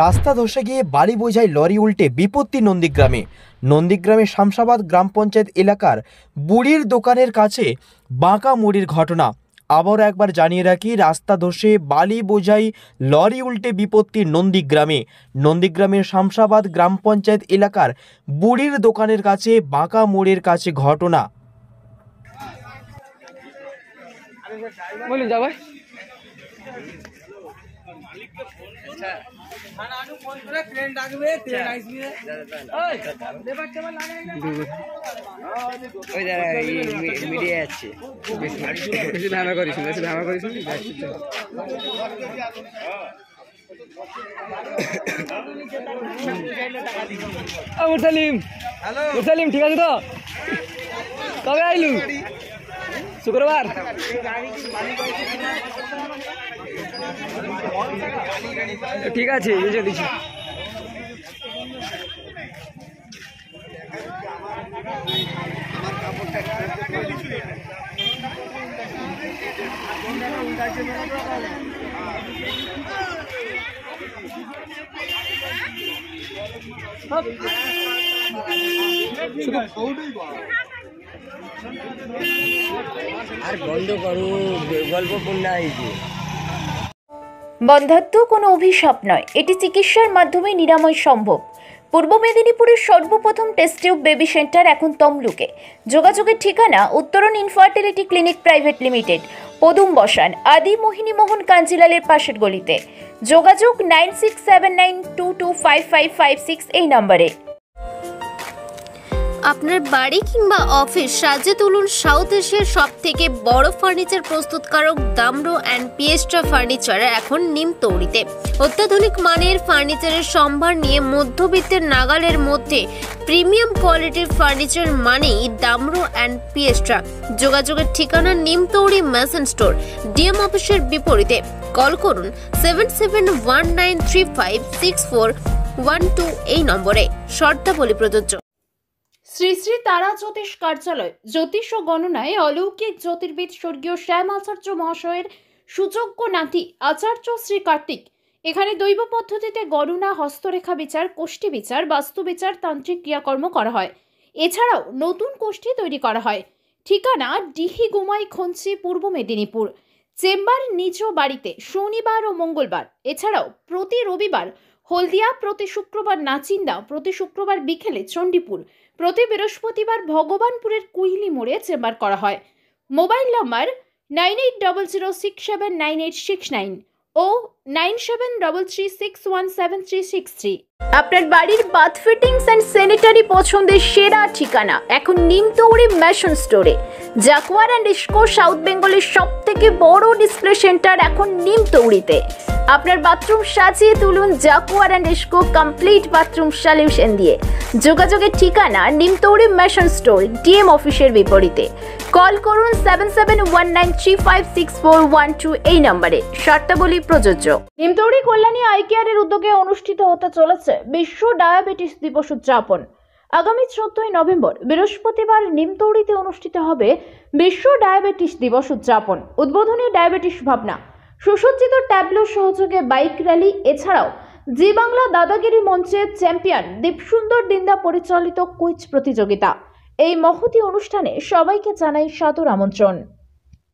রাস্তা ধসে গিয়ে বালি বোঝাই লরি উল্টে বিপত্তি নন্দীগ্রামে। নন্দীগ্রামে শামসাবাদ গ্রাম পঞ্চায়েত এলাকার বুড়ির দোকানের কাছে বাঁকা মুড়ির ঘটনা। আবার একবার জানিয়ে রাখি, রাস্তা ধসে বালি বোঝাই লরি উল্টে বিপত্তি নন্দীগ্রামে। নন্দীগ্রামের শামসাবাদ গ্রাম পঞ্চায়েত এলাকার বুড়ির দোকানের কাছে বাঁকা মোড়ের কাছে ঘটনা। বলুন যাও ভাই। মুরসালিম ঠিক আছে তো? কবে আইলু? শুক্রবার। ঠিক আছে বুঝে দিচ্ছি। আর বন্ধ করো, গল্প পূর্ণ হয়েছে। বন্ধ্যাত্ব কোনো অভিশাপ নয়, এটি চিকিৎসার মাধ্যমে নিরাময় সম্ভব। পূর্ব মেদিনীপুরের সর্বপ্রথম টেস্ট টিউব বেবি সেন্টার এখন তমলুকে। যোগাযোগের ঠিকানা উত্তরণ ইনফার্টিলিটি ক্লিনিক প্রাইভেট লিমিটেড, পদুম বসান, আদি মোহিনী মোহন কাঞ্জিলালের পাশের গলিতে। যোগাযোগ 9679225556 এই নম্বরে। আপনার বাড়ি কিংবা অফিস সাজিয়ে তুলুন সাউথ এশিয়ার সব থেকে বড় ফার্নিচার প্রস্তুতকারক দামরো অ্যান্ড পিয়েস্ট্রা ফার্নিচার এখন নিমতৌড়িতে। অত্যাধুনিক মানের ফার্নিচারের সম্ভার নিয়ে মধ্যবিত্তের নাগালের মধ্যে প্রিমিয়াম কোয়ালিটির ফার্নিচার মানেই দামরো অ্যান্ড পিয়েস্ট্রা। যোগাযোগের ঠিকানা নিমতৌড়ি মেসন স্টোর, ডিএম অফিসের বিপরীতে। কল করুন 7719356412 এই নম্বরে। শর্তাবলী প্রযোজ্য। শ্রী শ্রী তারা জ্যোতিষ কার্যালয় জ্যোতিষ ও গণনায় অলৌকিক জ্যোতির্বিদ স্বর্গীয় শ্যাম আচার্য মহাশয়ের সুযোগ্য নাতি আচার্য শ্রী কার্তিক। এখানে দৈব পদ্ধতিতে গণনা, হস্তরেখা বিচার, কোষ্ঠী বিচার, বাস্তু বিচার, তান্ত্রিক ক্রিয়াকর্ম করা হয়। এছাড়াও নতুন কোষ্ঠী তৈরি করা হয়। ঠিকানা ডিহি গুমাই খঞ্চি, পূর্ব মেদিনীপুর। চেম্বার নিজ বাড়িতে শনিবার ও মঙ্গলবার। এছাড়াও প্রতি রবিবার হলদিয়া, প্রতি শুক্রবার নাচিন্দা, প্রতি শুক্রবার বিকেলে চণ্ডীপুর, প্রতি বৃহস্পতিবার ভগবানপুরের কুইলি মোড়ে চেম্বার করা হয়। মোবাইল নম্বর 9800679869 ও 9733617363। আপনার বাড়ির বাথ ফিটিংস অ্যান্ড স্যানিটারি পছন্দের সেরা ঠিকানা এখন নিমতৌড়ি মেশন স্টোরে। জাকুয়ার অ্যান্ড ইস্কো সাউথ বেঙ্গলের সব থেকে বড় ডিসপ্লে সেন্টার এখন নিমতৌড়িতে। আপনার বাথরুম সাজিয়ে তুলুন Jaquar and IISCO complete bathroom solution দিয়ে। যোগাযোগের ঠিকানা নিমতৌড়ি মেশন স্টোর, ডিএম অফিসের বিপরীতে। কল করুন 7719356412 এই নম্বরে। শর্তাবলী প্রযোজ্য। নিমতৌড়ি কল্যাণী আই কেয়ারের উদ্যোগে অনুষ্ঠিত হতে চলেছে বিশ্ব ডায়াবেটিস দিবস উদযাপন। আগামী 14 নভেম্বর বৃহস্পতিবার নিমতৌড়িতে অনুষ্ঠিত হবে বিশ্ব ডায়াবেটিস দিবস উদযাপন। উদ্বোধনী ডায়াবেটিস ভাবনা, সুসজ্জিত ট্যাবলো সহযোগে বাইক র্যালি, এছাড়াও জি বাংলা দাদাগিরি মঞ্চের চ্যাম্পিয়ন দীপসুন্দর দিন্দা পরিচালিত কুইজ প্রতিযোগিতা। এই মহতি অনুষ্ঠানে সবাইকে জানাই সাদর আমন্ত্রণ।